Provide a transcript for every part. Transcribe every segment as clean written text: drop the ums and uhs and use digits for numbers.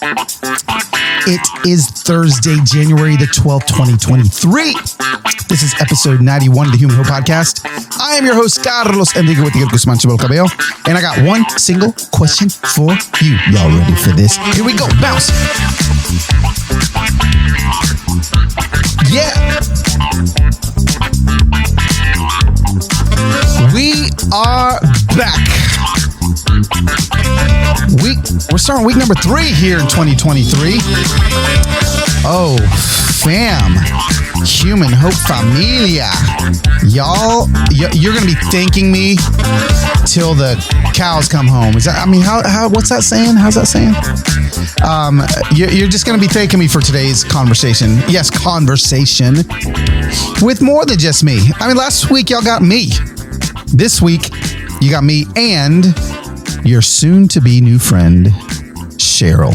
It is Thursday, January the 12th, 2023. This is episode 91 of the Human Hope Podcast. I am your host, Carlos Enrique with the Guzman Chabel Cabello, and I got one single question for you. Y'all ready for this? Here we go. Bounce. Yeah. We are back. We're starting week number 3 here in 2023. Oh, fam. Human Hope Familia. Y'all, you're going to be thanking me till the cows come home. Is that, I mean, how what's that saying? How's that saying? You're just going to be thanking me for today's conversation. Yes, conversation with more than just me. I mean, last week y'all got me. This week you got me and your soon-to-be new friend, Cheryl.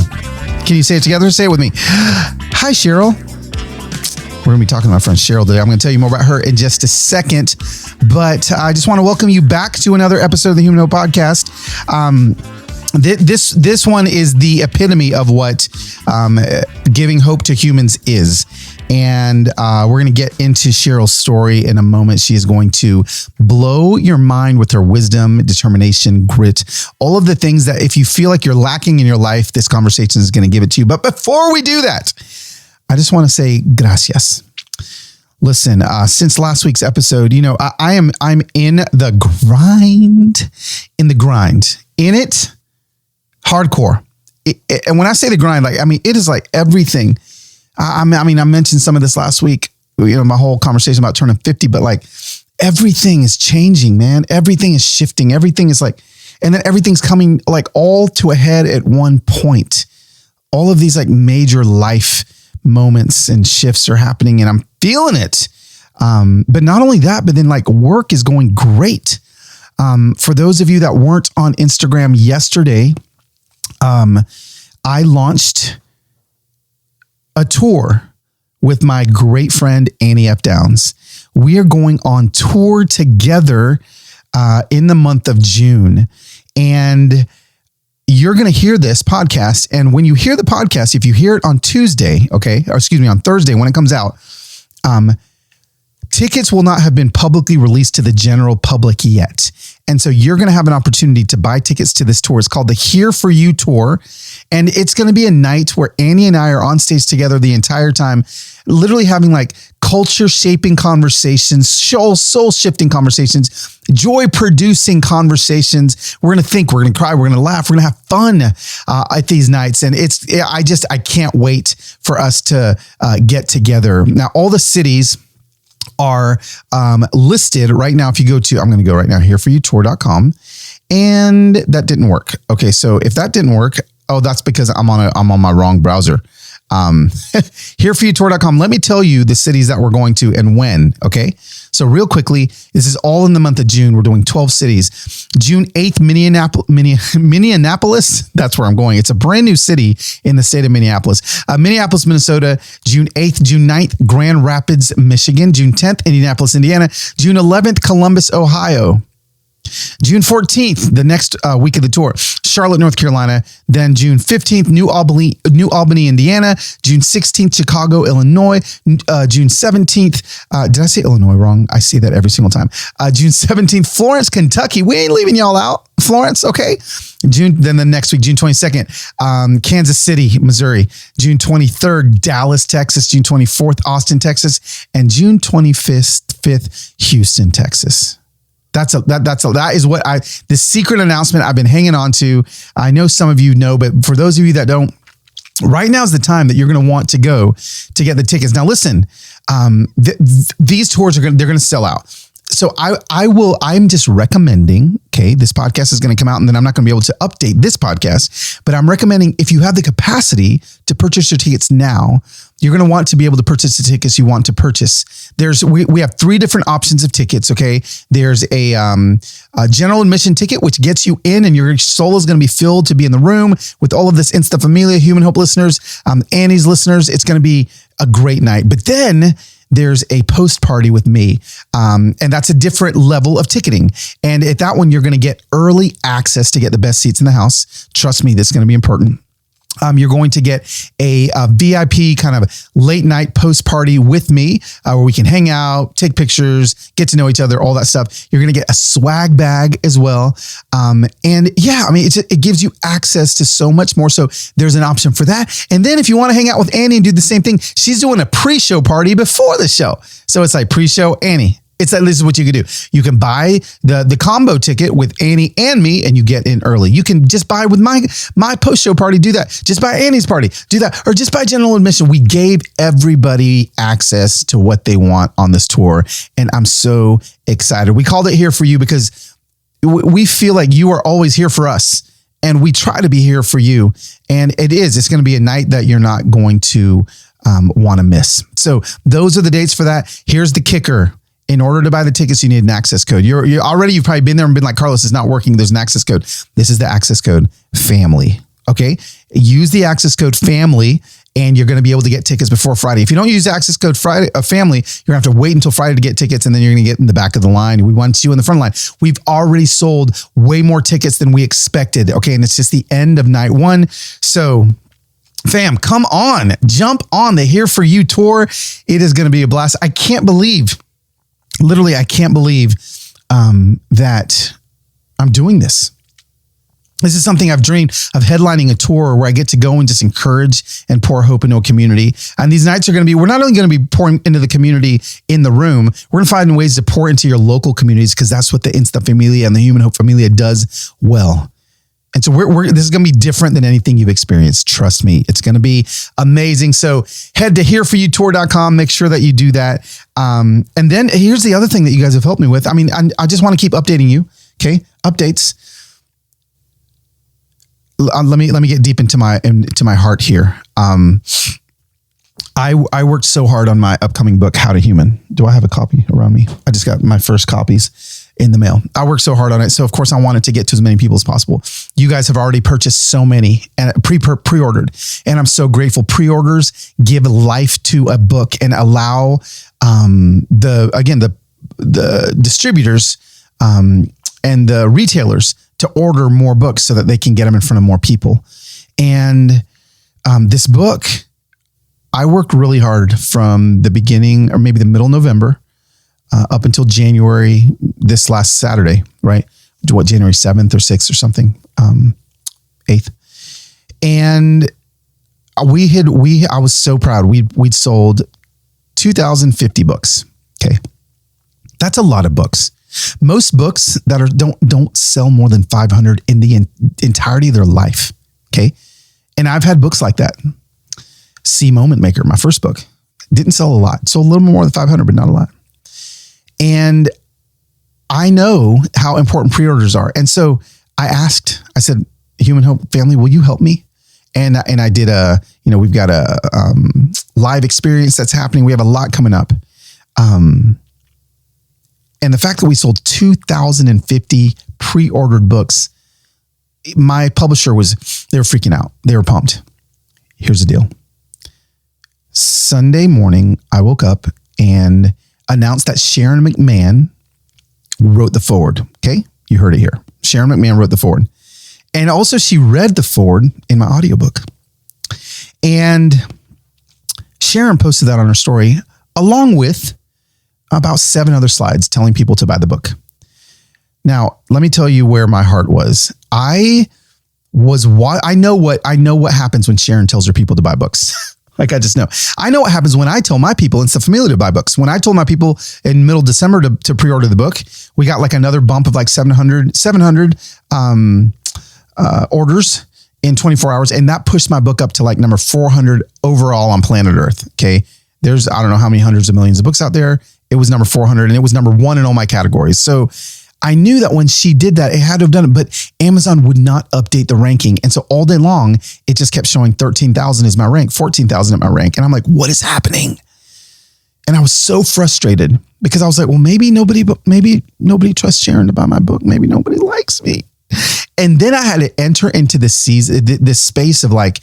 Can you say it together? Say it with me. Hi, Cheryl. We're going to be talking to my friend Cheryl today. I'm going to tell you more about her in just a second, but I just want to welcome you back to another episode of the Human Hope Podcast. This one is the epitome of what giving hope to humans is. And we're going to get into Cheryl's story in a moment. She is going to blow your mind with her wisdom, determination, grit, all of the things that if you feel like you're lacking in your life, this conversation is going to give it to you. But before we do that, I just want to say gracias. Listen, since last week's episode, you know, I'm in the grind, in it, hardcore. And when I say the grind, like, I mean, it is like everything. I mean, I mentioned some of this last week, you know, my whole conversation about turning 50, but like everything is changing, man. Everything is shifting. Everything is like, and then everything's coming like all to a head at one point. All of these like major life moments and shifts are happening and I'm feeling it. But not only that, but then like work is going great. For those of you that weren't on Instagram yesterday, I launched a tour with my great friend, Annie F. Downs. We are going on tour together in the month of June. And you're going to hear this podcast. And when you hear the podcast, if you hear it on Tuesday, on Thursday, when it comes out, tickets will not have been publicly released to the general public yet. And so you're going to have an opportunity to buy tickets to this tour. It's called the Here For You Tour. And it's going to be a night where Annie and I are on stage together the entire time, literally having like culture shaping conversations, soul shifting conversations, joy producing conversations. We're going to think, we're going to cry, we're going to laugh, we're going to have fun at these nights. And I can't wait for us to get together. Now, all the cities are listed right now. If you go to, I'm going to go right now, hereforyoutour.com, and that didn't work. Okay. So if that didn't work, that's because I'm on my wrong browser. Hereforyoutour.com. Let me tell you the cities that we're going to and when. Okay. So real quickly, this is all in the month of June. We're doing 12 cities. June 8th, Minneapolis. That's where I'm going. It's a brand new city in the state of Minneapolis. Minneapolis, Minnesota, June 8th. June 9th, Grand Rapids, Michigan. June 10th, Indianapolis, Indiana. June 11th, Columbus, Ohio. June 14th, the next week of the tour, Charlotte, North Carolina. Then June 15th, New Albany, Indiana. June 16th, Chicago, Illinois. June 17th, did I say Illinois wrong? I say that every single time. June 17th, Florence, Kentucky. We ain't leaving y'all out. Florence, okay? Then the next week, June 22nd, Kansas City, Missouri. June 23rd, Dallas, Texas. June 24th, Austin, Texas. And June 25th, Houston, Texas. That is what the secret announcement I've been hanging on to. I know some of you know, but for those of you that don't, right now is the time that you're going to want to go to get the tickets. Now, listen, these tours they're going to sell out. So I'm just recommending, okay, this podcast is going to come out and then I'm not going to be able to update this podcast, but I'm recommending if you have the capacity to purchase your tickets now, you're going to want to be able to purchase the tickets you want to purchase. We have 3 different options of tickets. Okay. There's a general admission ticket, which gets you in and your soul is going to be filled to be in the room with all of this Insta Familia, Human Hope listeners, Annie's listeners. It's going to be a great night. But then there's a post party with me. And that's a different level of ticketing. And at that one, you're going to get early access to get the best seats in the house. Trust me, this is going to be important. You're going to get a VIP kind of late night post party with me where we can hang out, take pictures, get to know each other, all that stuff. You're going to get a swag bag as well. And yeah, I mean, it gives you access to so much more. So there's an option for that. And then if you want to hang out with Annie and do the same thing, she's doing a pre-show party before the show. So it's like pre-show Annie. It's like, this is what you can do. You can buy the combo ticket with Annie and me, and you get in early. You can just buy with my post-show party, do that. Just buy Annie's party, do that. Or just buy general admission. We gave everybody access to what they want on this tour, and I'm so excited. We called it Here For You because we feel like you are always here for us, and we try to be here for you. And it's going to be a night that you're not going to want to miss. So those are the dates for that. Here's the kicker. In order to buy the tickets, you need an access code. You've probably been there and been like, Carlos, it's not working. There's an access code. This is the access code family. Okay. Use the access code family and you're going to be able to get tickets before Friday. If you don't use the access code family, you're going to have to wait until Friday to get tickets. And then you're going to get in the back of the line. We want you in the front line. We've already sold way more tickets than we expected. Okay. And it's just the end of night one. So fam, come on, jump on the Here For You tour. It is going to be a blast. I can't believe that I'm doing this. This is something I've dreamed of, headlining a tour where I get to go and just encourage and pour hope into a community. And these nights are going to be, we're not only going to be pouring into the community in the room, we're going to find ways to pour into your local communities because that's what the Insta Familia and the Human Hope Familia does well. And so this is going to be different than anything you've experienced. Trust me, it's going to be amazing. So head to hereforyoutour.com. Make sure that you do that. And then here's the other thing that you guys have helped me with. I mean, I just want to keep updating you. Okay. Updates. Let me get deep into my heart here. I worked so hard on my upcoming book, How to Human. Do I have a copy around me? I just got my first copies in the mail. I worked so hard on it. So of course I wanted to get to as many people as possible. You guys have already purchased so many and pre-ordered. And I'm so grateful. Pre-orders give life to a book and allow the distributors and the retailers to order more books so that they can get them in front of more people. And this book, I worked really hard from the beginning or maybe the middle of November up until January, this last Saturday, right? January 7th or 6th or something, 8th. And I was so proud. We'd sold 2,050 books. Okay. That's a lot of books. Most books that don't sell more than 500 in the entirety of their life. Okay. And I've had books like that. See Moment Maker, my first book, didn't sell a lot. Sold a little more than 500, but not a lot. And I know how important pre-orders are. And so I said, Human Hope Family, will you help me? And I did we've got a live experience that's happening. We have a lot coming up. And the fact that we sold 2,050 pre-ordered books, my publisher they were freaking out. They were pumped. Here's the deal. Sunday morning, I woke up and announced that Sharon McMahon wrote the foreword. Okay. You heard it here. Sharon McMahon wrote the foreword. And also she read the foreword in my audiobook. And Sharon posted that on her story, along with about 7 other slides telling people to buy the book. Now, let me tell you where my heart was. I know what happens when Sharon tells her people to buy books. Like I just know. I know what happens when I tell my people in Familia to buy books. When I told my people in middle December to pre-order the book, we got like another bump of like 700 orders in 24 hours. And that pushed my book up to like number 400 overall on planet Earth. Okay. There's, I don't know how many hundreds of millions of books out there. It was number 400 and it was number 1 in all my categories. So I knew that when she did that, it had to have done it, but Amazon would not update the ranking. And so all day long, it just kept showing 13,000 is my rank, 14,000 at my rank. And I'm like, what is happening? And I was so frustrated because I was like, well, maybe nobody trusts Sharon to buy my book. Maybe nobody likes me. And then I had to enter into this space of like,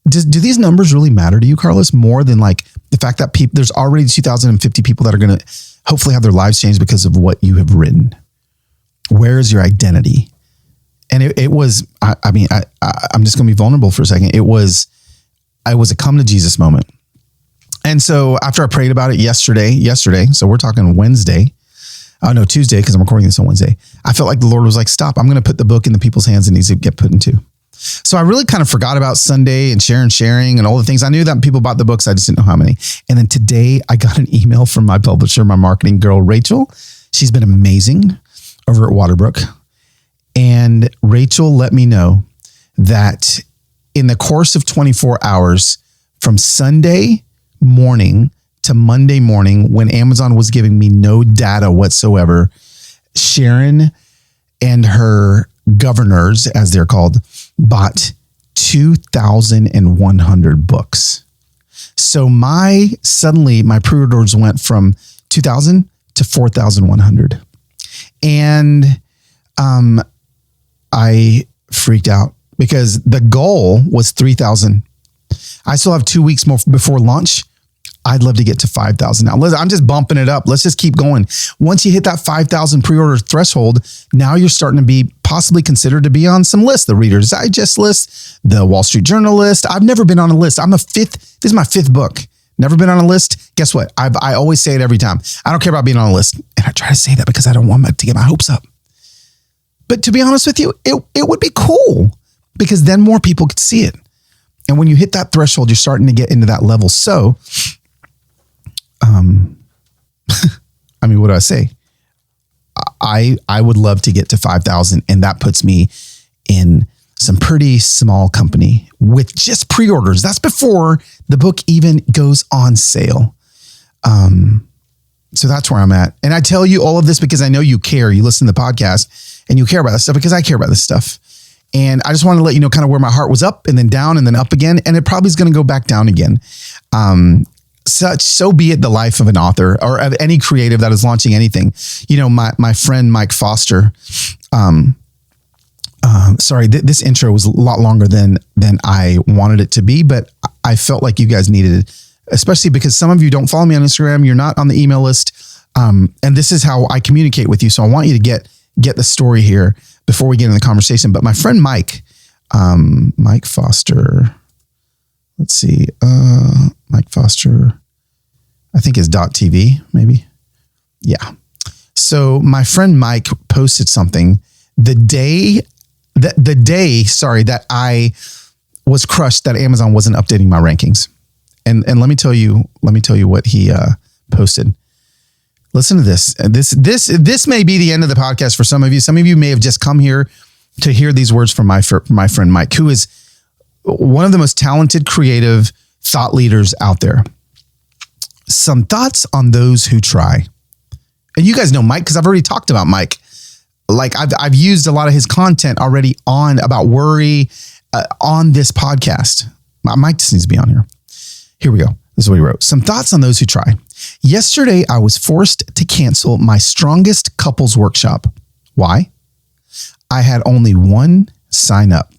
do these numbers really matter to you, Carlos? More than like the fact that there's already 2,050 people that are going to hopefully have their lives changed because of what you have written. Where is your identity? And it was, I'm just going to be vulnerable for a second. It was a come to Jesus moment. And so after I prayed about it yesterday, so we're talking Wednesday, Tuesday, because I'm recording this on Wednesday. I felt like the Lord was like, stop, I'm going to put the book in the people's hands it needs to get put into. So I really kind of forgot about Sunday and sharing and all the things. I knew that people bought the books. I just didn't know how many. And then today I got an email from my publisher, my marketing girl, Rachel. She's been amazing over at Waterbrook. And Rachel let me know that in the course of 24 hours from Sunday morning to Monday morning, when Amazon was giving me no data whatsoever, Sharon and her governors, as they're called, bought 2,100 books. So my pre-orders went from 2,000 to 4,100. And I freaked out because the goal was 3,000. I still have 2 weeks more before launch. I'd love to get to 5,000 now. I'm just bumping it up. Let's just keep going. Once you hit that 5,000 pre-order threshold, now you're starting to be possibly considered to be on some lists, the Reader's Digest list, the Wall Street Journal list. I've never been on a list. This is my fifth book. Never been on a list. Guess what? I always say it every time. I don't care about being on a list. And I try to say that because I don't want to get my hopes up. But to be honest with you, it would be cool because then more people could see it. And when you hit that threshold, you're starting to get into that level. So, what do I say? I would love to get to 5,000, and that puts me in some pretty small company with just pre-orders. That's before the book even goes on sale. So that's where I'm at. And I tell you all of this because I know you care. You listen to the podcast and you care about this stuff because I care about this stuff. And I just wanted to let you know kind of where my heart was up and then down and then up again. And it probably is going to go back down again. So be it the life of an author or of any creative that is launching anything. You know, my friend, Mike Foster, this intro was a lot longer than I wanted it to be, but I felt like you guys needed it, especially because some of you don't follow me on Instagram. You're not on the email list. And this is how I communicate with you. So I want you to get the story here before we get into the conversation. But my friend, Mike Foster, let's see, Mike Foster, I think is .tv maybe. Yeah. So my friend Mike posted something the day that I was crushed that Amazon wasn't updating my rankings. And let me tell you what he posted. Listen to this. This may be the end of the podcast for some of you. Some of you may have just come here to hear these words from my friend Mike, who is one of the most talented, creative thought leaders out there. Some thoughts on those who try. And you guys know Mike because I've already talked about Mike. Like I've used a lot of his content already about worry on this podcast. Mike just needs to be on here. Here we go. This is what he wrote. Some thoughts on those who try. Yesterday, I was forced to cancel my strongest couples workshop. Why? I had only one sign up.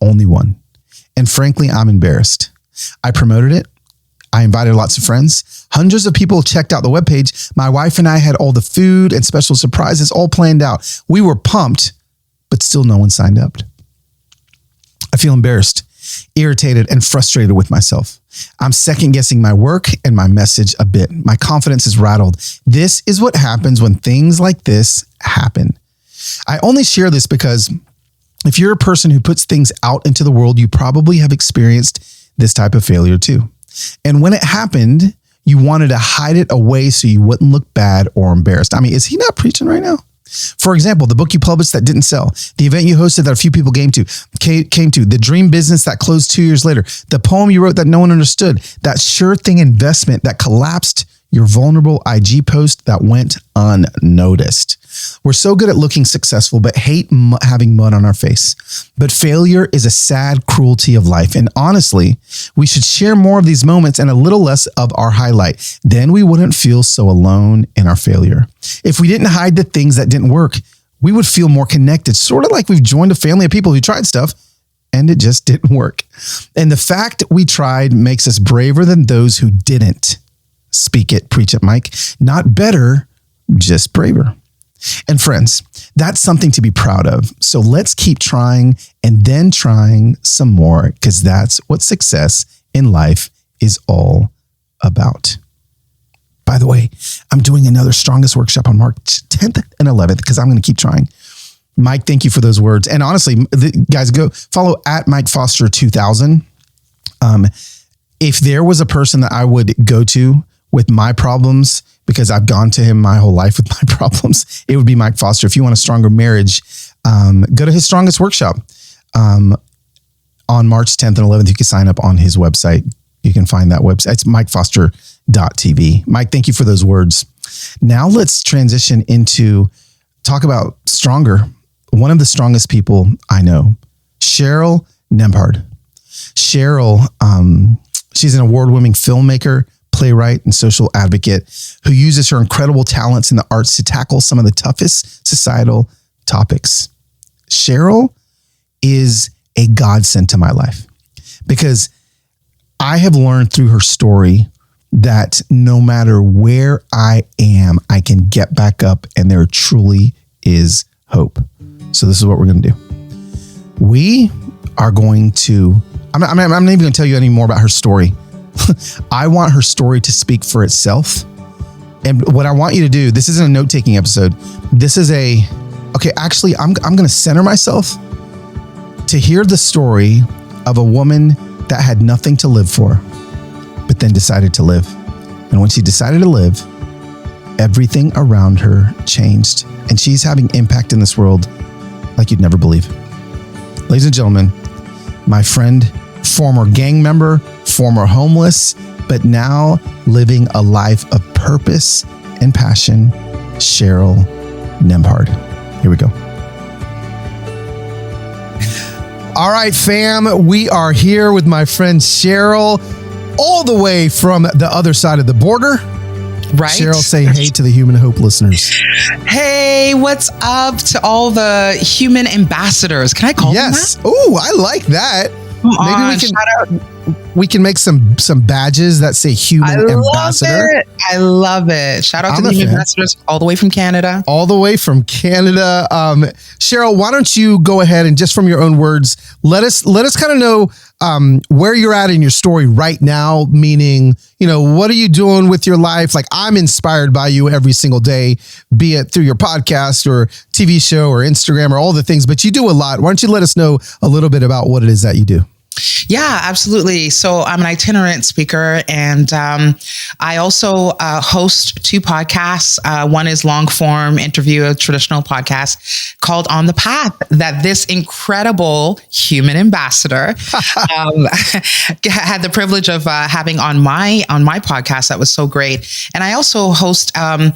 Only one. And frankly, I'm embarrassed. I promoted it. I invited lots of friends. Hundreds of people checked out the webpage. My wife and I had all the food and special surprises all planned out. We were pumped, but still no one signed up. I feel embarrassed, irritated, and frustrated with myself. I'm second guessing my work and my message a bit. My confidence is rattled. This is what happens when things like this happen. I only share this because if you're a person who puts things out into the world, you probably have experienced this type of failure too. And when it happened, you wanted to hide it away so you wouldn't look bad or embarrassed. I mean, is he not preaching right now? For example, the book you published that didn't sell, the event you hosted that a few people came to, the dream business that closed 2 years later, the poem you wrote that no one understood, that sure thing investment that collapsed, your vulnerable IG post that went unnoticed. We're so good at looking successful, but hate having mud on our face. But failure is a sad cruelty of life. And honestly, we should share more of these moments and a little less of our highlight. Then we wouldn't feel so alone in our failure. If we didn't hide the things that didn't work, we would feel more connected, sort of like we've joined a family of people who tried stuff and it just didn't work. And the fact we tried makes us braver than those who didn't. Speak it, preach it, Mike. Not better, just braver. And friends, that's something to be proud of. So let's keep trying and then trying some more, because that's what success in life is all about. By the way, I'm doing another Strongest workshop on March 10th and 11th because I'm going to keep trying. Mike, thank you for those words. And honestly, guys, go follow at Mike Foster 2000. If there was a person that I would go to with my problems, because I've gone to him my whole life with my problems, it would be Mike Foster. If you want a stronger marriage, go to his Strongest workshop on March 10th and 11th. You can sign up on his website. You can find that website. It's mikefoster.tv. Mike, thank you for those words. Now let's transition into talk about stronger. One of the strongest people I know, Cheryl Nembhard. Cheryl, she's an award-winning filmmaker, playwright, and social advocate who uses her incredible talents in the arts to tackle some of the toughest societal topics. Cheryl is a godsend to my life because I have learned through her story that no matter where I am, I can get back up and there truly is hope. So this is what we're going to do. We are going to, I'm not even going to tell you any more about her story. I want her story to speak for itself. And what I want you to do, this isn't a note-taking episode. This is actually, I'm going to center myself to hear the story of a woman that had nothing to live for, but then decided to live. And when she decided to live, everything around her changed. And she's having impact in this world like you'd never believe. Ladies and gentlemen, my friend, former gang member, former homeless, but now living a life of purpose and passion, Cheryl Nembhard. Here we go. All right, fam, we are here with my friend Cheryl, all the way from the other side of the border. Right. Cheryl, say hey to the Human Hope listeners. Hey, what's up to all the human ambassadors? Can I call them that? Oh, I like that. We can make some badges that say human ambassador. I love it. Shout out to the human ambassadors all the way from Canada. All the way from Canada. Cheryl, why don't you go ahead and just from your own words, let us kind of know where you're at in your story right now, meaning, what are you doing with your life? Like, I'm inspired by you every single day, be it through your podcast or TV show or Instagram or all the things, but you do a lot. Why don't you let us know a little bit about what it is that you do? Yeah, absolutely. So I'm an itinerant speaker, and I also host two podcasts. One is long form interview, a traditional podcast called On the Path that this incredible human ambassador had the privilege of having on my podcast. That was so great. And I also host a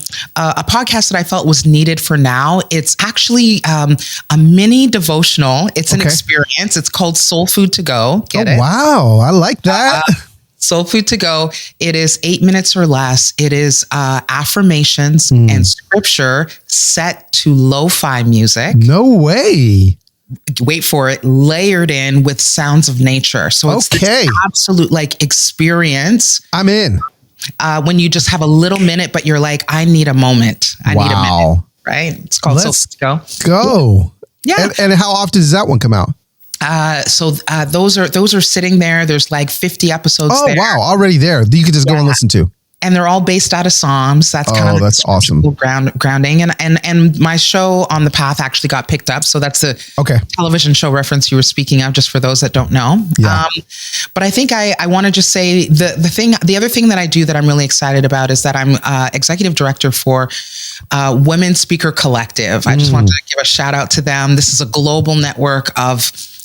podcast that I felt was needed for now. It's actually a mini devotional. It's an experience. It's called Soul Food to Go. Get it? Wow. I like that. Soul Food to Go. It is 8 minutes or less. It is affirmations and scripture set to lo-fi music. No way. Wait for it. Layered in with sounds of nature. So it's this absolute experience. I'm in. When you just have a little minute, but you're like, I need a moment. I need a minute. Right? It's called Soul Food to Go. Yeah. And how often does that one come out? So those are sitting there. There's like 50 episodes. Oh, there. wow. Already there. You can just go and listen to. And they're all based out of Psalms. That's kind of that's awesome. Grounding. And my show On the Path actually got picked up. So that's the television show reference you were speaking of, just for those that don't know. Yeah. But I think I want to just say the other thing that I do that I'm really excited about is that I'm executive director for Women Speaker Collective. I just wanted to give a shout out to them. This is a global network of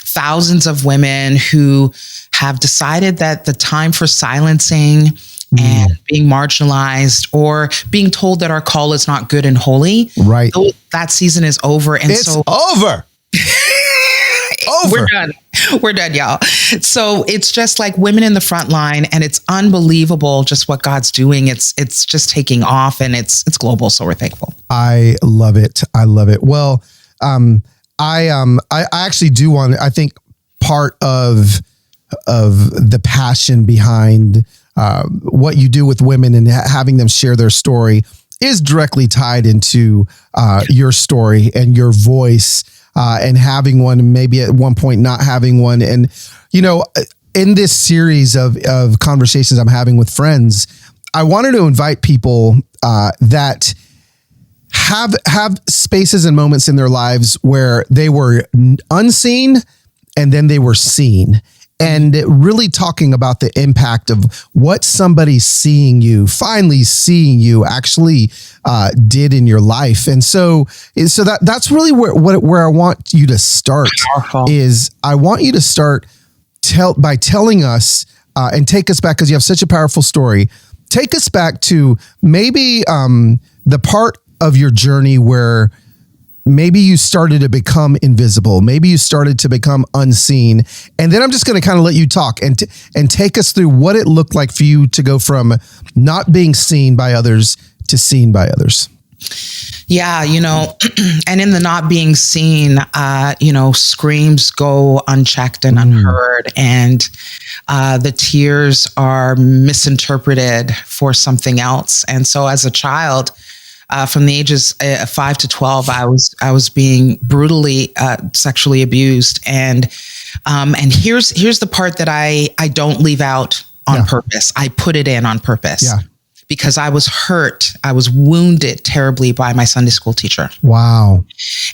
thousands of women who have decided that the time for silencing and being marginalized or being told that our call is not good and holy. Right. That season is over. And it's over. We're done, y'all. So it's just like women in the front line, and it's unbelievable just what God's doing. It's just taking off, and it's global. So we're thankful. I love it. Well, I actually do want, I think part of the passion behind what you do with women and having them share their story, is directly tied into your story and your voice, and having one, maybe at one point not having one. And, in this series of conversations I'm having with friends, I wanted to invite people that have spaces and moments in their lives where they were unseen and then they were seen, and really talking about the impact of what somebody finally seeing you actually did in your life. And so that's really where I want you to start. Powerful. Is I want you to start by telling us and take us back, because you have such a powerful story. Take us back to maybe the part of your journey where maybe you started to become invisible. Maybe you started to become unseen. And then I'm just going to kind of let you talk and take us through what it looked like for you to go from not being seen by others to seen by others. Yeah, and in the not being seen, screams go unchecked and unheard, and the tears are misinterpreted for something else. And so as a child, from the ages 5 to 12, I was being brutally sexually abused, and here's the part that I don't leave out on purpose. I put it in on purpose. Yeah. Because I was hurt, I was wounded terribly by my Sunday school teacher. Wow.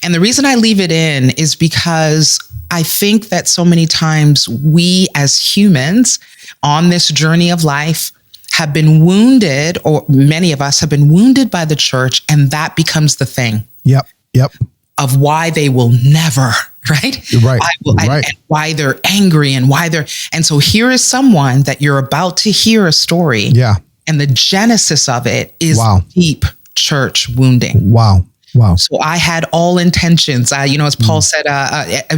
And the reason I leave it in is because I think that so many times we as humans on this journey of life have been wounded, or many of us have been wounded by the church, and that becomes the thing. Yep. Of why they will never, right? Right. And why they're angry, and and so here is someone that you're about to hear a story. Yeah. And the genesis of it is deep church wounding. Wow. So I had all intentions, as Paul said,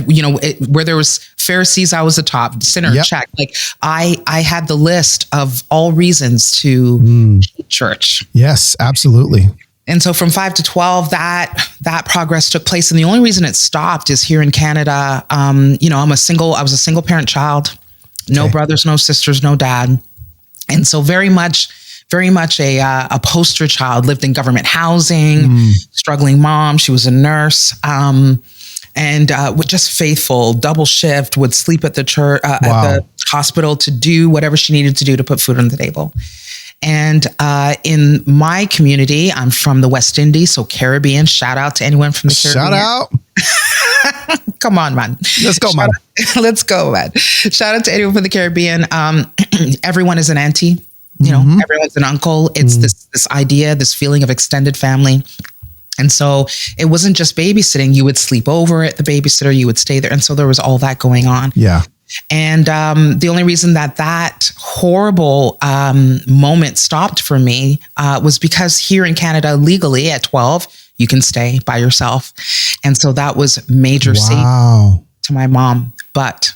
where there was Pharisees, I was the top, sinner, check. Like I had the list of all reasons to hate church. Yes, absolutely. And so from 5 to 12, that progress took place. And the only reason it stopped is here in Canada. I was a single parent child, no brothers, no sisters, no dad. And so very much a poster child, lived in government housing, struggling mom. She was a nurse, and was just faithful, double shift, would sleep at the church, at the hospital to do whatever she needed to do to put food on the table. And in my community, I'm from the West Indies, so Caribbean. Shout out to anyone from the Caribbean. Shout out. Come on, man. Let's go, man. Let's go, man. Shout out to anyone from the Caribbean. Everyone is an auntie. Everyone's an uncle. It's this idea, this feeling of extended family. And so it wasn't just babysitting. You would sleep over at the babysitter. You would stay there. And so there was all that going on. Yeah. And the only reason that horrible moment stopped for me was because here in Canada, legally at 12, you can stay by yourself. And so that was major safety to my mom. But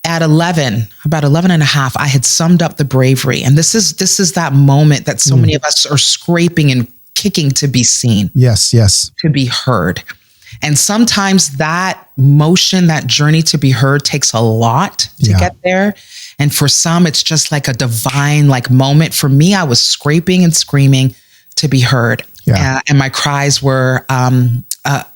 at about 11 and a half, I had summed up the bravery. And this is that moment that so many of us are scraping and kicking to be seen. Yes. To be heard. And sometimes that motion, that journey to be heard takes a lot to get there. And for some, it's just like a divine moment. For me, I was scraping and screaming to be heard. Yeah. And my cries were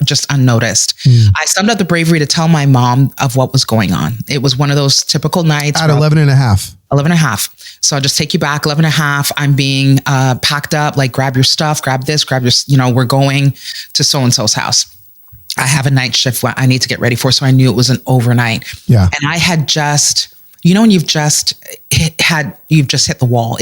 just unnoticed. I summed up the bravery to tell my mom of what was going on. It was one of those typical nights. At 11 and a half. 11 and a half. So I'll just take you back 11 and a half. I'm being packed up, like grab your stuff, grab this, grab your, we're going to so-and-so's house. I have a night shift I need to get ready for. So I knew it was an overnight. Yeah. And I had just, when you've just hit the wall.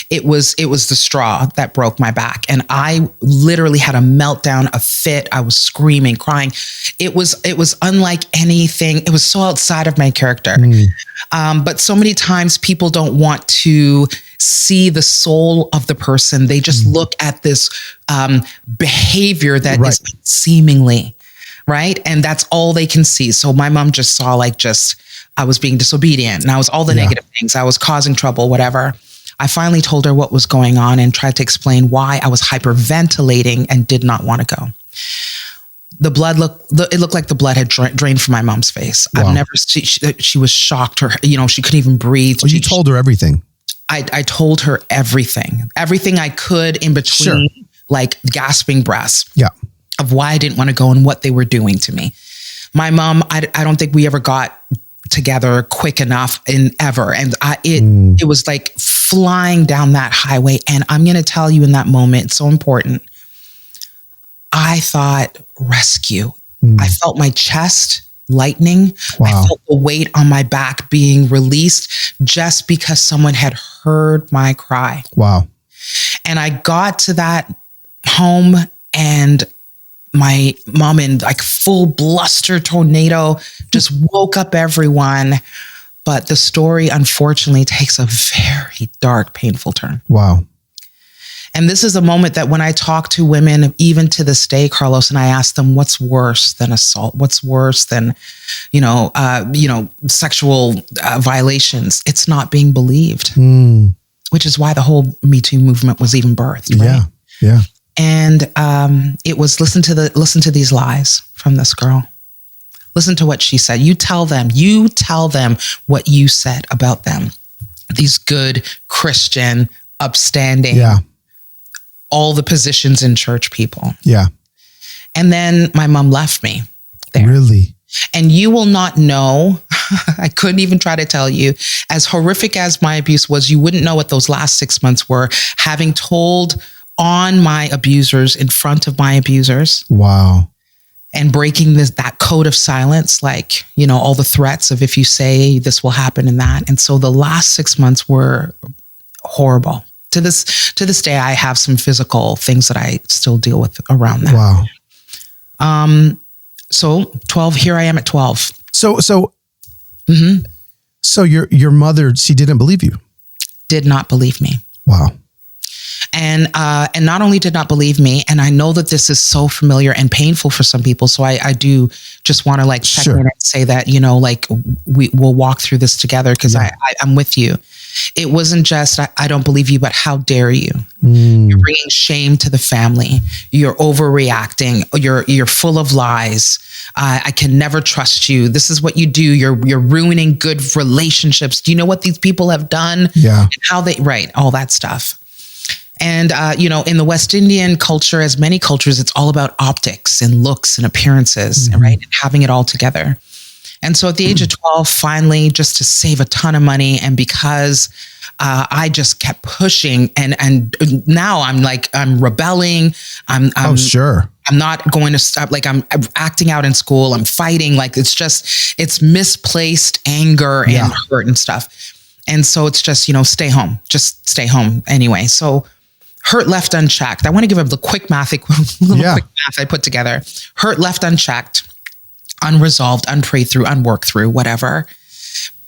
It was the straw that broke my back. And I literally had a meltdown, a fit. I was screaming, crying. It was unlike anything. It was so outside of my character. But so many times people don't want to see the soul of the person. They just look at this behavior that is seemingly right. And that's all they can see. So my mom just saw I was being disobedient, and I was all the negative things. I was causing trouble, whatever. I finally told her what was going on and tried to explain why I was hyperventilating and did not want to go. The blood it looked like the blood had drained from my mom's face. Wow. I've never, she was shocked. She couldn't even breathe. Well, you told her everything. I told her everything I could in between, like gasping breaths of why I didn't want to go and what they were doing to me. My mom, I don't think we ever got together quick enough ever. And it was like flying down that highway. And I'm going to tell you in that moment, it's so important. I thought rescue. I felt my chest lightening. Wow. I felt the weight on my back being released just because someone had heard my cry. Wow. And I got to that home and my mom in like full bluster tornado just woke up everyone. But the story, unfortunately, takes a very dark, painful turn. Wow. And this is a moment that when I talk to women, even to this day, Carlos, and I ask them, what's worse than assault? What's worse than, sexual violations? It's not being believed, which is why the whole Me Too movement was even birthed. Right? Yeah. And it was listen to these lies from this girl. Listen to what she said. You tell them what you said about them. These good Christian, upstanding, all the positions in church people. Yeah. And then my mom left me there. Really? And you will not know, I couldn't even try to tell you, as horrific as my abuse was, you wouldn't know what those last 6 months were, having told on my abusers in front of my abusers. Wow. And breaking that code of silence, like, all the threats of if you say this will happen and that. And so the last 6 months were horrible. To this day, I have some physical things that I still deal with around that. Wow. So 12, here I am at 12. So your mother, she didn't believe you? Did not believe me. Wow. And not only did not believe me, and I know that this is so familiar and painful for some people. So I do just want to check in and say that, we'll walk through this together because I'm with you. It wasn't just, I don't believe you, but how dare you? You're bringing shame to the family. You're overreacting. You're full of lies. I can never trust you. This is what you do. You're ruining good relationships. Do you know what these people have done? Yeah. And how all that stuff. And, in the West Indian culture, as many cultures, it's all about optics and looks and appearances, right? And having it all together. And so at the age of 12, finally, just to save a ton of money, and because I just kept pushing, and now I'm rebelling. I'm not going to stop. I'm acting out in school. I'm fighting. It's misplaced anger and hurt and stuff. And so it's just, stay home. Just stay home anyway. So hurt left unchecked. I want to give a quick math I put together. Hurt left unchecked, unresolved, unprayed through, unworked through, whatever,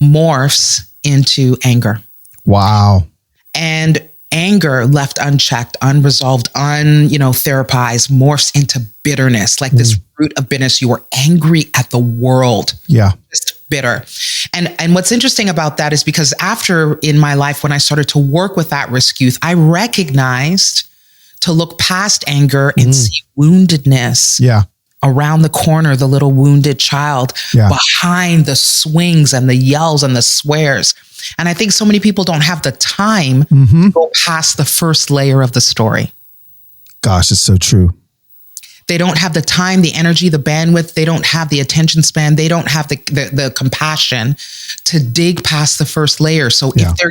morphs into anger. Wow. And anger left unchecked, unresolved, therapized, morphs into bitterness, this root of bitterness. You were angry at the world. Yeah. Just bitter. And what's interesting about that is because after in my life, when I started to work with at-risk youth, I recognized to look past anger and see woundedness around the corner, the little wounded child behind the swings and the yells and the swears. And I think so many people don't have the time to go past the first layer of the story. Gosh, it's so true. They don't have the time, the energy, the bandwidth. They don't have the attention span. They don't have the compassion to dig past the first layer. So if they're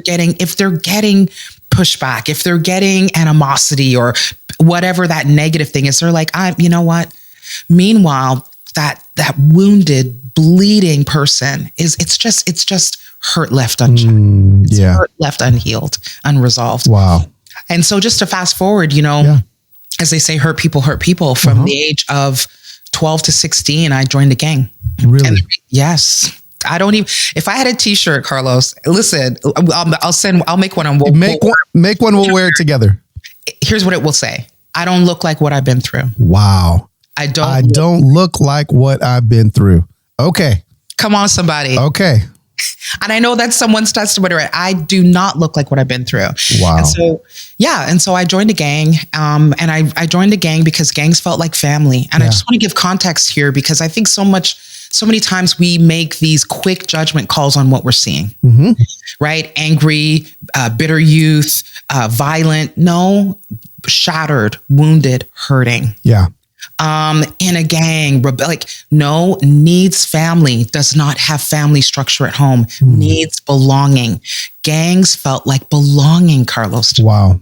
getting pushback, if they're getting animosity or whatever that negative thing is, they're like, you know what? Meanwhile, that wounded, bleeding person it's just hurt left unchecked. It's hurt left unhealed, unresolved. Wow. And so just to fast forward, as they say, hurt people from the age of 12 to 16, I joined a gang. Really? And yes. I don't even, if I had a t-shirt, Carlos, listen, I'll make one and make one. We'll wear it together. Here's what it will say. I don't look like what I've been through. Wow. I don't look like what I've been through. Okay. Come on, somebody. Okay. And I know that's someone's testimony, right? I do not look like what I've been through. Wow. And so I joined a gang. And I joined a gang because gangs felt like family. And I just want to give context here because I think so much so many times we make these quick judgment calls on what we're seeing, right? Angry, bitter youth, violent, no, shattered, wounded, hurting. Yeah. In a gang, no, needs family, does not have family structure at home, needs belonging. Gangs felt like belonging, Carlos. Wow.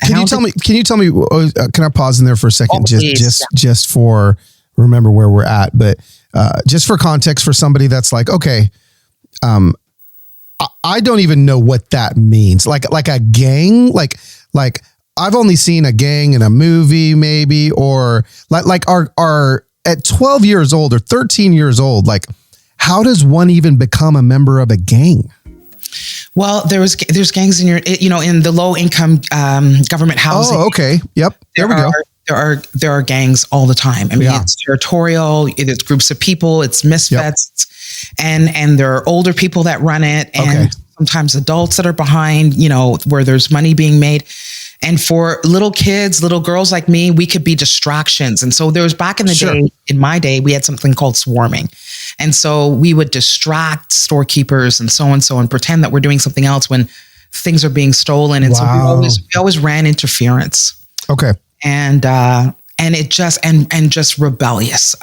Can you tell me, can I pause in there for a second? Just for, remember where we're at, but just for context for somebody that's like, okay, I don't even know what that means. Like a gang, like I've only seen a gang in a movie maybe, or like are at 12 years old or 13 years old, like how does one even become a member of a gang? Well, there's gangs in in the low income government housing. Oh, okay. Yep. There we go. There are gangs all the time. I mean, it's territorial. It's groups of people. It's misfits, and there are older people that run it, and sometimes adults that are behind. Where there's money being made. And for little kids, little girls like me, we could be distractions. And so there was back in the day, in my day, we had something called swarming. And so we would distract storekeepers and so and pretend that we're doing something else when things are being stolen. And so we always ran interference. Okay. And it just rebellious,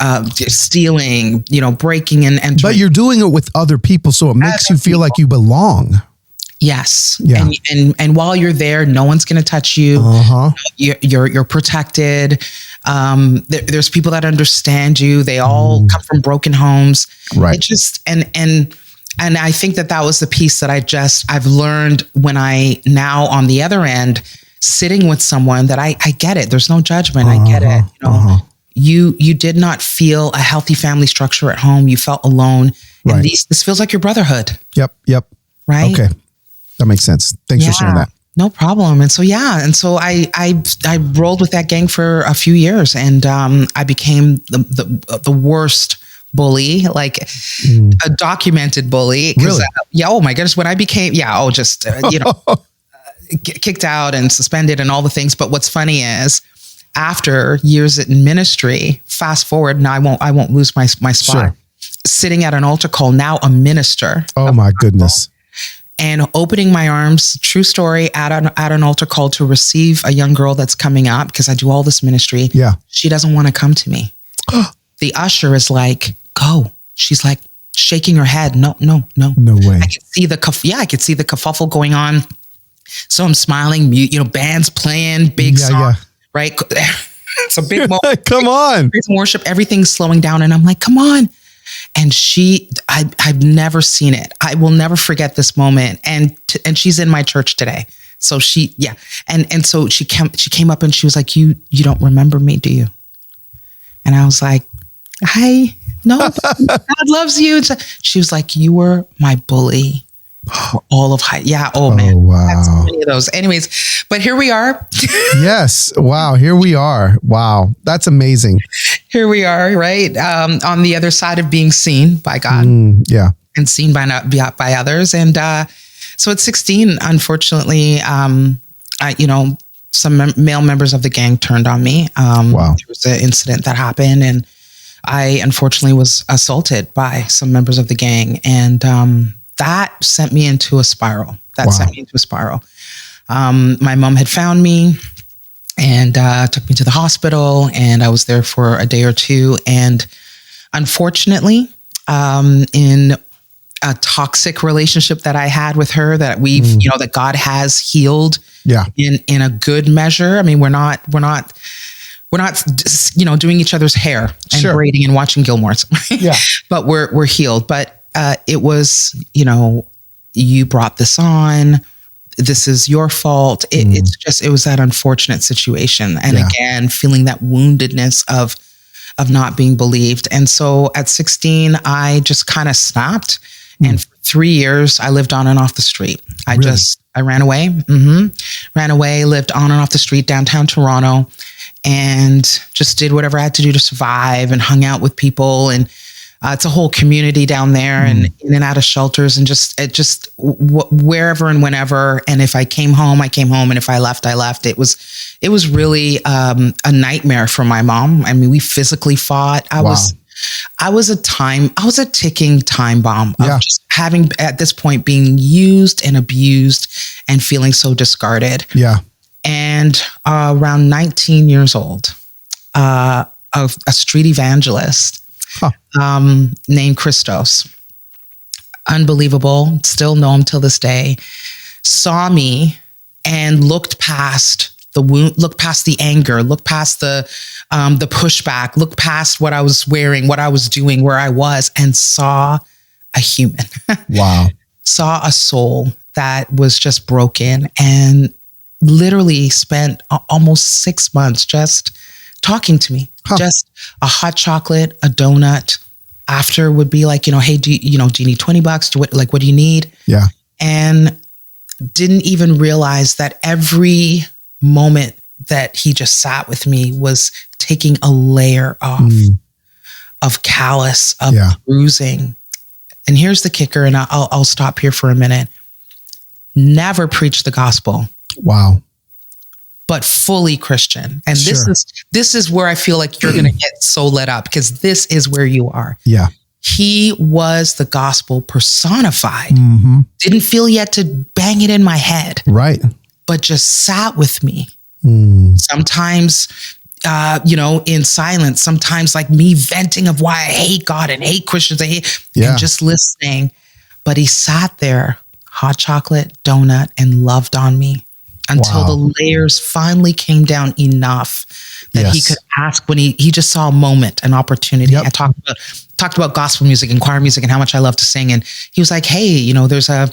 stealing, breaking and entering. But you're doing it with other people, so it makes you feel like you belong. Yes. Yeah. And while you're there, no one's going to touch you. You're protected. There's people that understand you. They all come from broken homes. Right. It just, and I think that was the piece that I've learned when I now on the other end, sitting with someone that I get it. There's no judgment. I get it. You did not feel a healthy family structure at home. You felt alone. And this feels like your brotherhood. Yep. Right. Okay. That makes sense. Thanks for sharing that. No problem. And so, I rolled with that gang for a few years, and I became the worst bully, like a documented bully. Really? Oh my goodness. When I became, kicked out and suspended and all the things. But what's funny is after years in ministry, fast forward, now I won't lose my spot. Sure. Sitting at an altar call, now a minister. Oh my goodness. And opening my arms, true story, at an altar call to receive a young girl that's coming up, because I do all this ministry. Yeah. She doesn't want to come to me. The usher is like, go. She's like shaking her head. No way. I could see the kerfuffle going on. So I'm smiling, bands playing, big song, right? It's a big moment. Come on. Worship, everything's slowing down. And I'm like, come on. And I've never seen it. I will never forget this moment. And she's in my church today. So and so she came up and she was like, you don't remember me, do you? And I was like, hi, no, God loves you. She was like, you were my bully for all of high. Yeah. Oh man. Wow. That's so many of those. Anyways, but here we are. Yes. Wow. Here we are. Wow. That's amazing. Here we are, right? On the other side of being seen by God. And seen by others. And so at 16, unfortunately, some male members of the gang turned on me. There was an incident that happened, and I unfortunately was assaulted by some members of the gang. And that sent me into a spiral. My mom had found me and took me to the hospital, and I was there for a day or two. And unfortunately, in a toxic relationship that I had with her, that that God has healed in a good measure. I mean, we're not doing each other's hair and braiding and watching Gilmore's, but we're healed. But it was, you brought this on. This is your fault. It was that unfortunate situation. And again, feeling that woundedness of not being believed. And so at 16, I just kind of snapped. And for 3 years, I lived on and off the street. I ran away, lived on and off the street, downtown Toronto, and just did whatever I had to do to survive, and hung out with people. And it's a whole community down there, and in and out of shelters, and wherever and whenever. And if I came home, I came home. And if I left, I left. It was really a nightmare for my mom. I mean, we physically fought. I I was a ticking time bomb of Yeah. just having, at this point, being used and abused and feeling so discarded. Yeah. And around 19 years old, a street evangelist named Christos, unbelievable, still know him till this day, saw me and looked past the wound, looked past the anger, looked past the pushback, looked past what I was wearing, what I was doing, where I was, and saw a human. Wow. Saw a soul that was just broken, and literally spent almost 6 months just talking to me. Just a hot chocolate, a donut. After would be like, hey, do you need $20? What do you need? Yeah. And didn't even realize that every moment that he just sat with me was taking a layer off of callous, of bruising. And here's the kicker, and I'll stop here for a minute. Never preached the gospel. Wow. But fully Christian. And this is where I feel like you're going to get so lit up, because this is where you are. Yeah. He was the gospel personified. Didn't feel yet to bang it in my head. Right. But just sat with me. Sometimes, in silence, sometimes like me venting of why I hate God and hate Christians, and just listening. But he sat there, hot chocolate, donut, and loved on me until the layers finally came down enough that he could ask when he just saw a moment, an opportunity. I talked about gospel music and choir music and how much I love to sing. And he was like, hey, there's a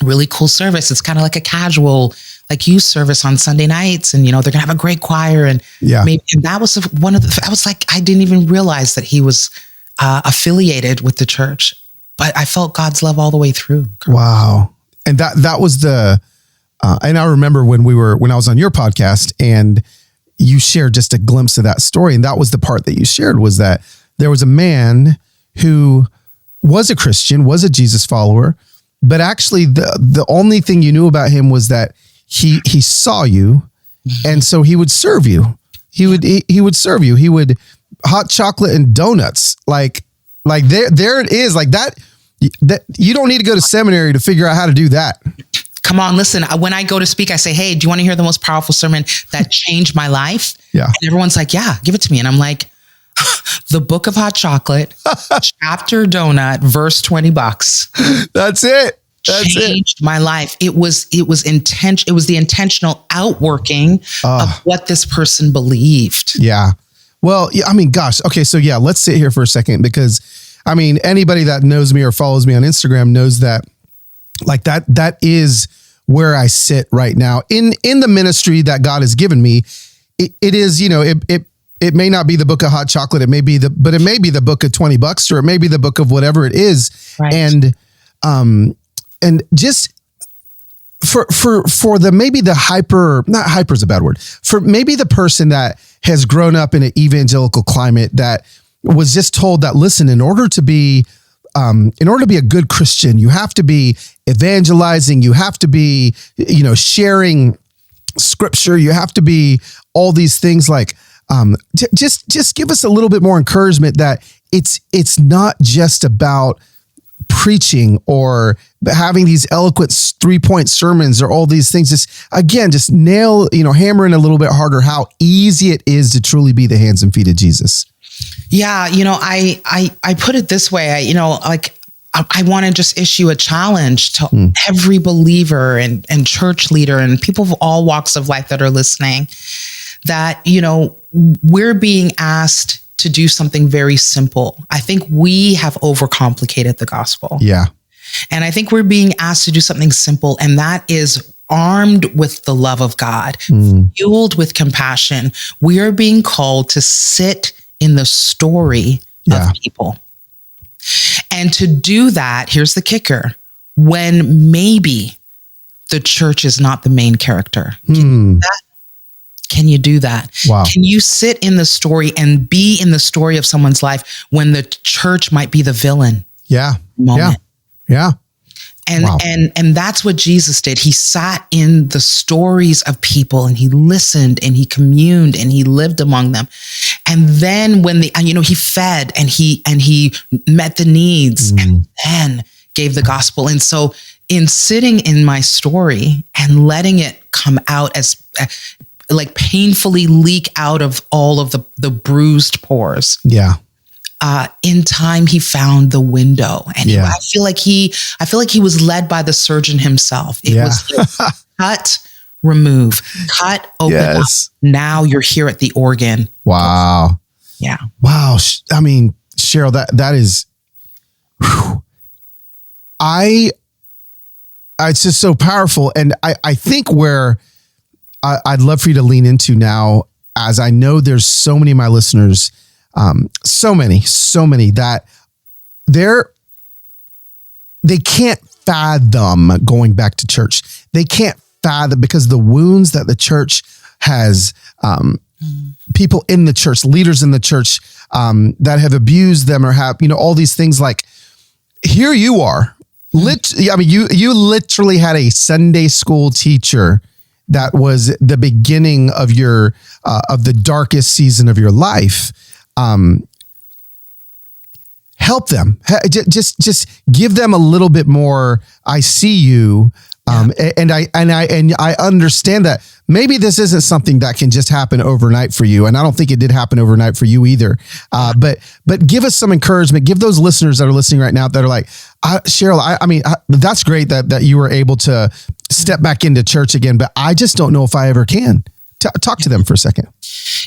really cool service. It's kind of like a casual, like youth service on Sunday nights. And, they're going to have a great choir. And maybe, and that was one of the, I was like, I didn't even realize that he was affiliated with the church, but I felt God's love all the way through. Wow. And that was and I remember when I was on your podcast and you shared just a glimpse of that story. And that was the part that you shared, was that there was a man who was a Christian, was a Jesus follower, but actually the only thing you knew about him was that he saw you. And so he would serve you. He would serve you. He would hot chocolate and donuts. Like there it is, like that you don't need to go to seminary to figure out how to do that. Come on, listen, when I go to speak, I say, hey, do you want to hear the most powerful sermon that changed my life? Yeah. And everyone's like, yeah, give it to me. And I'm like, the book of hot chocolate, chapter donut, verse $20. That's it. Changed my life. It was intention. It was the intentional outworking of what this person believed. Yeah. Well, I mean, gosh. Okay. So yeah, let's sit here for a second, because I mean, anybody that knows me or follows me on Instagram knows that like that is where I sit right now in the ministry that God has given me. It is, it may not be the book of hot chocolate. But it may be the book of $20, or it may be the book of whatever it is. Right. And just for maybe the not hyper is a bad word, for maybe the person that has grown up in an evangelical climate that was just told that, listen, in order to be a good Christian, you have to be evangelizing, you have to be, sharing scripture, you have to be all these things. Like, just give us a little bit more encouragement that it's not just about preaching or having these eloquent 3-point sermons or all these things. Just nail, hammer in a little bit harder how easy it is to truly be the hands and feet of Jesus. Yeah. I put it this way, I want to just issue a challenge to every believer and church leader and people of all walks of life that are listening, that, we're being asked to do something very simple. I think we have overcomplicated the gospel. Yeah. And I think we're being asked to do something simple, and that is armed with the love of God, fueled with compassion. We are being called to sit in the story of people. And to do that, here's the kicker, when maybe the church is not the main character. Can you do that? Wow. Can you sit in the story and be in the story of someone's life when the church might be the villain? Yeah. Moment? Yeah. And that's what Jesus did. He sat in the stories of people and he listened and he communed and he lived among them. And then when he fed and he met the needs and then gave the gospel. And so in sitting in my story and letting it come out as like painfully leak out of all of the bruised pores. Yeah. In time, he found the window, and I feel like he was led by the surgeon himself. It was like, cut, remove, cut, open up. Now you're here at the organ. Wow. Yeah. Wow. I mean, Cheryl, that is, whew. It's just so powerful. And I think where I'd love for you to lean into now, as I know there's so many of my listeners, so many that they can't fathom going back to church. They can't fathom because the wounds that the church has, people in the church, leaders in the church, that have abused them or have, all these things. Like, here you are. You literally had a Sunday school teacher that was the beginning of your, of the darkest season of your life. Help them. Just give them a little bit more. I see you. And I understand that maybe this isn't something that can just happen overnight for you. And I don't think it did happen overnight for you either. But give us some encouragement. Give those listeners that are listening right now that are like, Cheryl, I mean, that's great that you were able to step back into church again, but I just don't know if I ever can. Talk to them for a second.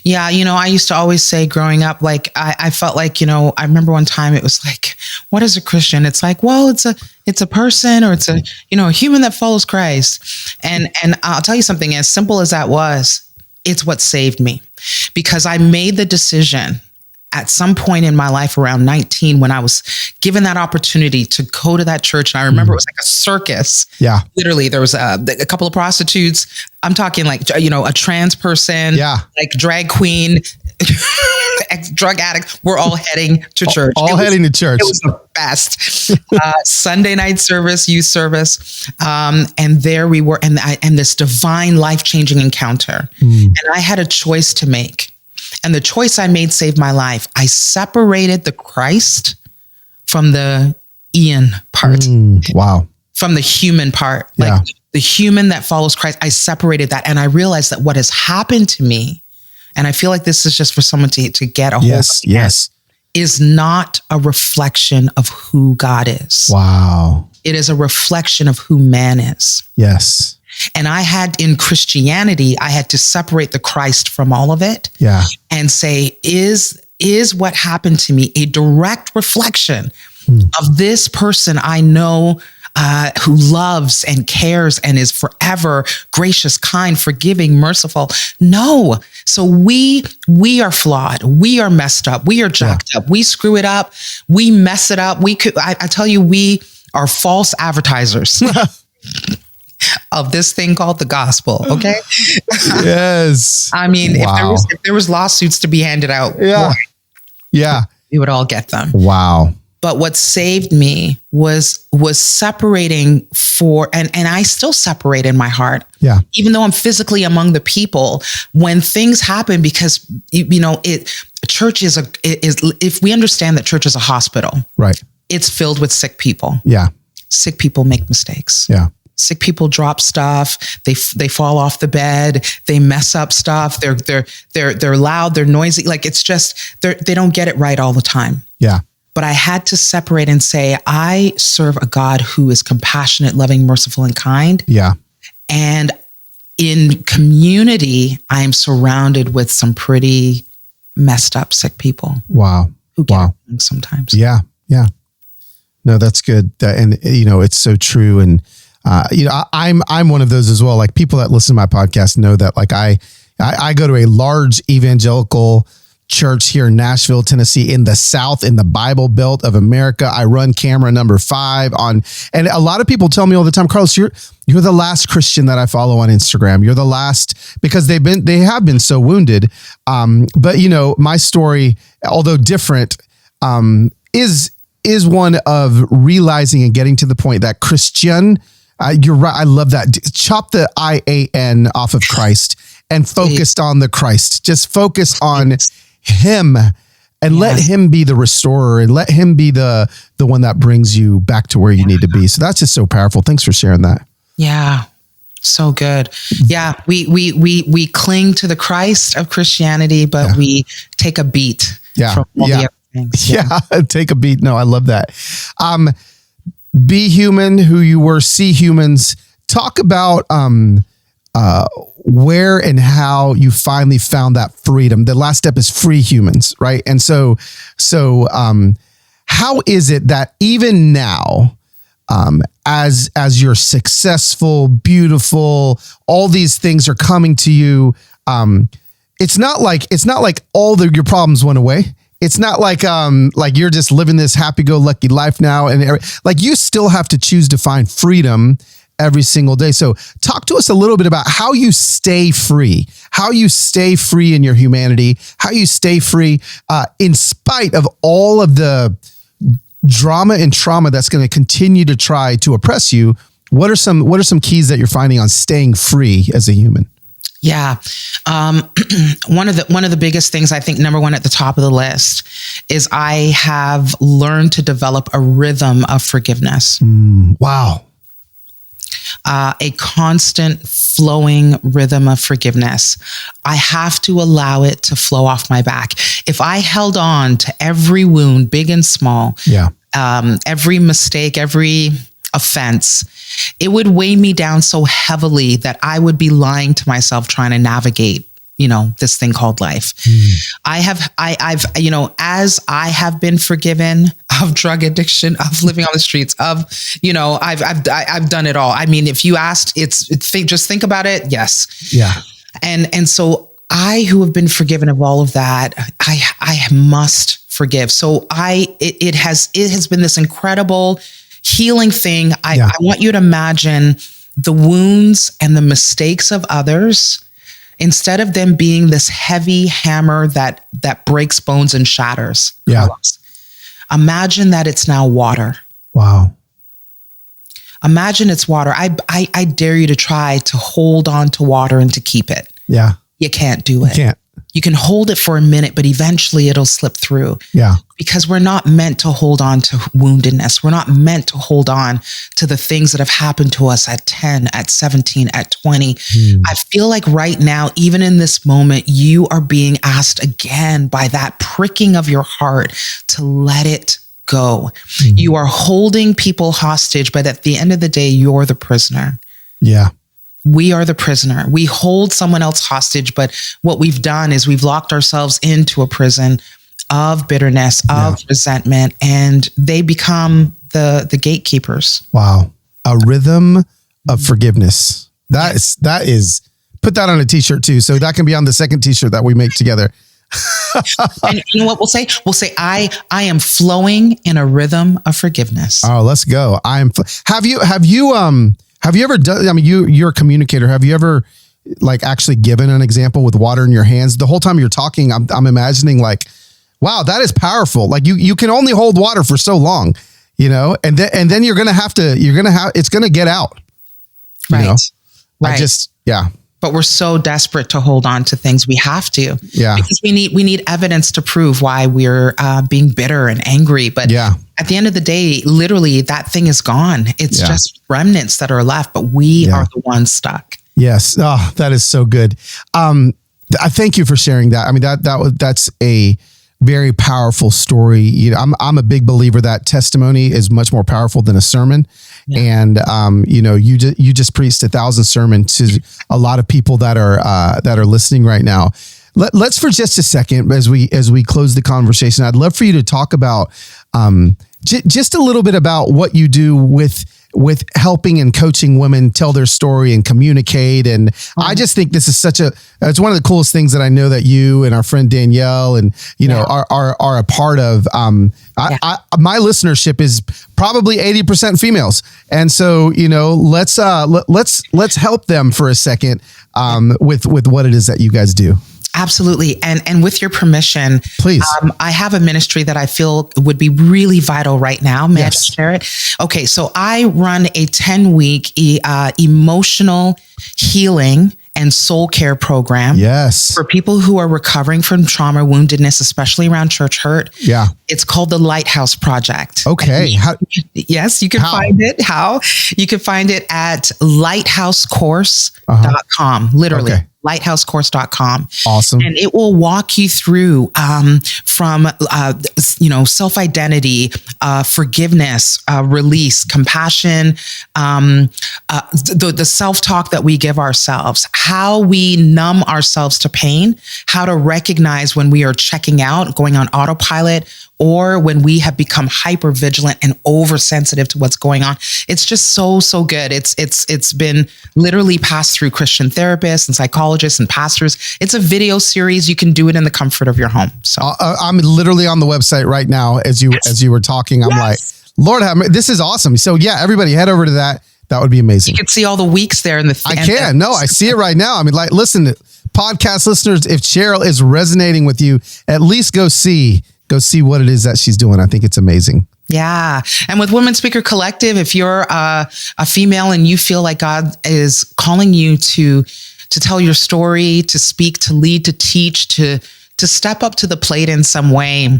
Yeah. I used to always say growing up, like, I felt like, I remember one time it was like, what is a Christian? It's like, well, it's a person, or it's a human that follows Christ. And I'll tell you something, as simple as that was, it's what saved me, because I made the decision at some point in my life around 19, when I was given that opportunity to go to that church. And I remember it was like a circus. Yeah. Literally, there was a couple of prostitutes. I'm talking like, a trans person, like drag queen, drug addict. We're all heading to church. Heading to church. It was the best. Sunday night service, youth service. And there we were, and this divine life-changing encounter. And I had a choice to make. And the choice I made saved my life. I separated the Christ from the Ian part. Wow. From the human part. Like the human that follows Christ. I separated that. And I realized that what has happened to me, and I feel like this is just for someone to get a hold of it, is not a reflection of who God is. Wow. It is a reflection of who man is. Yes. And in Christianity, I had to separate the Christ from all of it. Yeah. And say, is what happened to me a direct reflection of this person I know, who loves and cares and is forever gracious, kind, forgiving, merciful? No. So we are flawed. We are messed up. We are jacked up. We screw it up. We mess it up. I tell you, we are false advertisers. Of this thing called the gospel. Okay. Yes. I mean, if there was lawsuits to be handed out, we would all get them. Wow. But what saved me was separating and I still separate in my heart. Yeah. Even though I'm physically among the people, when things happen, because church is if we understand that church is a hospital, right? It's filled with sick people. Yeah. Sick people make mistakes. Yeah. Sick people drop stuff. They fall off the bed. They mess up stuff. They're loud. They're noisy. Like, it's just, they don't get it right all the time. Yeah. But I had to separate and say, I serve a God who is compassionate, loving, merciful, and kind. Yeah. And in community, I am surrounded with some pretty messed up sick people. Wow. Who get it sometimes. Yeah. Yeah. No, that's good. And it's so true. And I'm one of those as well. Like, people that listen to my podcast know that, like, I go to a large evangelical church here in Nashville, Tennessee, in the South, in the Bible Belt of America. I run camera number 5 on, and a lot of people tell me all the time, Carlos, you're the last Christian that I follow on Instagram. You're the last, because they have been so wounded. But my story, although different, is is one of realizing and getting to the point that Christian, you're right. I love that. Chop the IAN off of Christ and focused on the Christ. Just focus on him and let him be the restorer and let him be the one that brings you back to where you need to be. So that's just so powerful. Thanks for sharing that. Yeah. So good. Yeah. We cling to the Christ of Christianity, but we take a beat from all the other things. Yeah. Take a beat. No, I love that. Be human who you were, see humans. Talk about where and how you finally found that freedom. The last step is free humans, right? And so how is it that even now, as you're successful, beautiful, all these things are coming to you, it's not like all your problems went away. It's not like you're just living this happy-go-lucky life now, and like you still have to choose to find freedom every single day. So talk to us a little bit about how you stay free in your humanity, how you stay free in spite of all of the drama and trauma that's going to continue to try to oppress you. What are some keys that you're finding on staying free as a human? Yeah. One of the biggest things, I think, number one at the top of the list is I have learned to develop a rhythm of forgiveness. Wow. A constant flowing rhythm of forgiveness. I have to allow it to flow off my back. If I held on to every wound, big and small, every mistake, every offense, it would weigh me down so heavily that I would be lying to myself trying to navigate, this thing called life. I've as I have been forgiven of drug addiction, of living on the streets, of, I've done it all. I mean, if you asked, just think about it. Yes. Yeah. And so I, who have been forgiven of all of that, I must forgive. So it has been this incredible healing thing. I want you to imagine the wounds and the mistakes of others. Instead of them being this heavy hammer that breaks bones and shatters, Carlos, imagine that it's now water. Wow. Imagine it's water. I dare you to try to hold on to water and to keep it. Yeah. You can't do it. You can't. You can hold it for a minute, but eventually it'll slip through. Yeah. Because we're not meant to hold on to woundedness. We're not meant to hold on to the things that have happened to us at 10, at 17, at 20. I feel like right now, even in this moment, you are being asked again by that pricking of your heart to let it go. You are holding people hostage, but at the end of the day, you're the prisoner. Yeah. We are the prisoner. We hold someone else hostage, but what we've done is we've locked ourselves into a prison of bitterness, of resentment, and they become the gatekeepers. Wow. A rhythm of forgiveness. That is, put that on a t-shirt too. So that can be on the second t-shirt that we make together. And you know what we'll say? We'll say, I am flowing in a rhythm of forgiveness. Oh, let's go. Have you ever done, I mean, you're a communicator. Have you ever actually given an example with water in your hands? The whole time you're talking, I'm imagining wow, that is powerful. Like you can only hold water for so long, and then you're going to have, it's going to get out. Right. Right. But we're so desperate to hold on to things. We have to, because we need evidence to prove why we're being bitter and angry. But at the end of the day, literally that thing is gone. It's just remnants that are left, but we are the ones stuck. Yes. Oh, that is so good. I thank you for sharing that. I mean, that's a very powerful story. I'm a big believer that testimony is much more powerful than a sermon. And, you just preached 1,000 sermons to a lot of people that are listening right now. Let's for just a second, as we close the conversation, I'd love for you to talk about, just a little bit about what you do with helping and coaching women tell their story and communicate. And I just think this is it's one of the coolest things that I know that you and our friend Danielle and, are a part of. My listenership is probably 80% females. And so, let's help them for a second, with what it is that you guys do. Absolutely. And with your permission, please. I have a ministry that I feel would be really vital right now. May I just share it? Okay. So I run a 10-week emotional healing and soul care program. Yes. For people who are recovering from trauma, woundedness, especially around church hurt. Yeah. It's called the Lighthouse Project. Okay. Yes, you can find it. How? You can find it at lighthousecourse.com. Literally. Okay. lighthousecourse.com. Awesome. And it will walk you through from self-identity, forgiveness, release, compassion, the self-talk that we give ourselves, how we numb ourselves to pain, how to recognize when we are checking out, going on autopilot, or when we have become hyper vigilant and oversensitive to what's going on. It's just so good. It's been literally passed through Christian therapists and psychologists and pastors. It's a video series. You can do it in the comfort of your home. So I'm literally on the website right now as you were talking. I'm like, Lord, this is awesome. So yeah, everybody head over to that. That would be amazing. You can see all the weeks there in the. I see it right now. I mean, like, listen, podcast listeners, if Cheryl is resonating with you, at least go see what it is that she's doing. I think it's amazing. Yeah. And with Women Speaker Collective, if you're a female and you feel like God is calling you to tell your story, to speak, to lead, to teach, to step up to the plate in some way,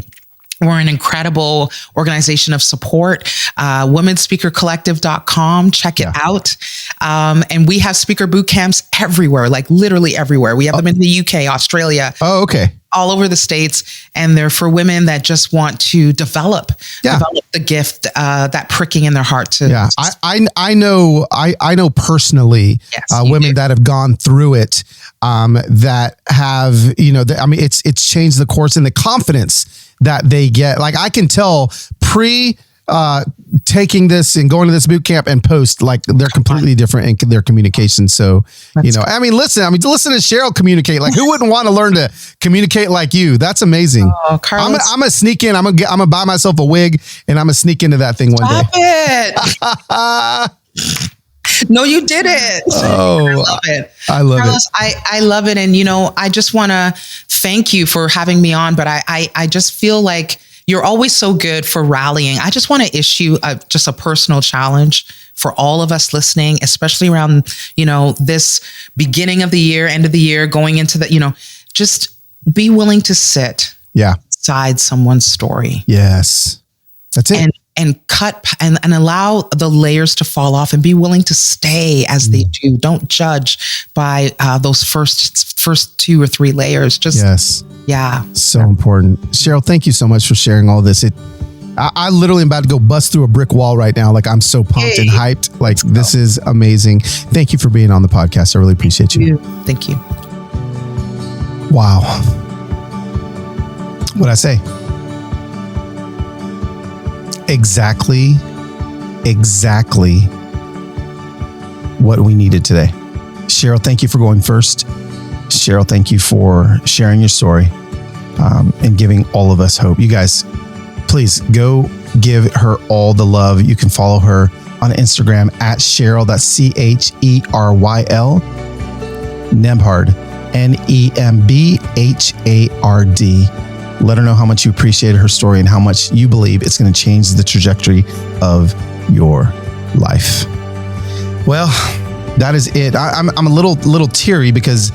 we're an incredible organization of support. womenspeakercollective.com. Check it out. And we have speaker boot camps everywhere, like literally everywhere. We have them in the UK, Australia. Oh, okay. All over the States. And they're for women that just want to develop the gift, that pricking in their heart. I know personally, women that have gone through it, that have, it's changed the course and the confidence that they get. Like, I can tell taking this and going to this boot camp and post, like, they're completely different in their communication. So, listen to Cheryl communicate. Like, who wouldn't want to learn to communicate like you? That's amazing. Oh, Carlos. I'm gonna sneak in. I'm gonna buy myself a wig and I'm gonna sneak into that thing one day. Stop it. No, you did it. Oh, I love it. I love Carlos, it. I love it. And, I just want to thank you for having me on, but I just feel like you're always so good for rallying. I just want to issue just a personal challenge for all of us listening, especially around, this beginning of the year, end of the year, going into the, just be willing to sit beside someone's story. Yes. That's it. And cut and allow the layers to fall off and be willing to stay as they do. Don't judge by those first 2 or 3 layers. So important. Cheryl, thank you so much for sharing all this. I literally am about to go bust through a brick wall right now. Like, I'm so pumped and hyped. Like, this is amazing. Thank you for being on the podcast. I really appreciate you. Thank you. Wow. What'd I say? Exactly what we needed today. Cheryl, thank you for going first. Cheryl, thank you for sharing your story and giving all of us hope. You guys, please go give her all the love. You can follow her on Instagram at Cheryl. That's CHERYL. Nembhard, NEMBHARD. Let her know how much you appreciated her story and how much you believe it's going to change the trajectory of your life. Well, that is it. I'm a little teary because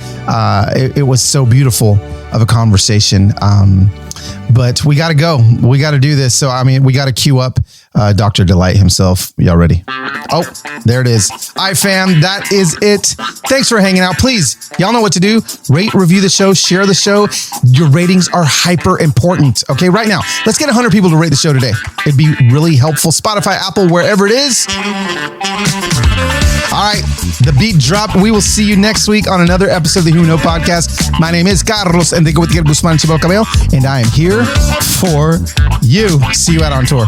it was so beautiful of a conversation. But we got to go. We got to do this. So, we got to queue up Dr. Delight himself. Y'all ready? Oh, there it is. All right, fam. That is it. Thanks for hanging out. Please, y'all know what to do. Rate, review the show, share the show. Your ratings are hyper important. Okay, right now, let's get 100 people to rate the show today. It'd be really helpful. Spotify, Apple, wherever it is. All right, the beat dropped. We will see you next week on another episode of the Human Hope Podcast. My name is Carlos Enrique Guzman Chibao Cabello, and I am here for you. See you out on tour.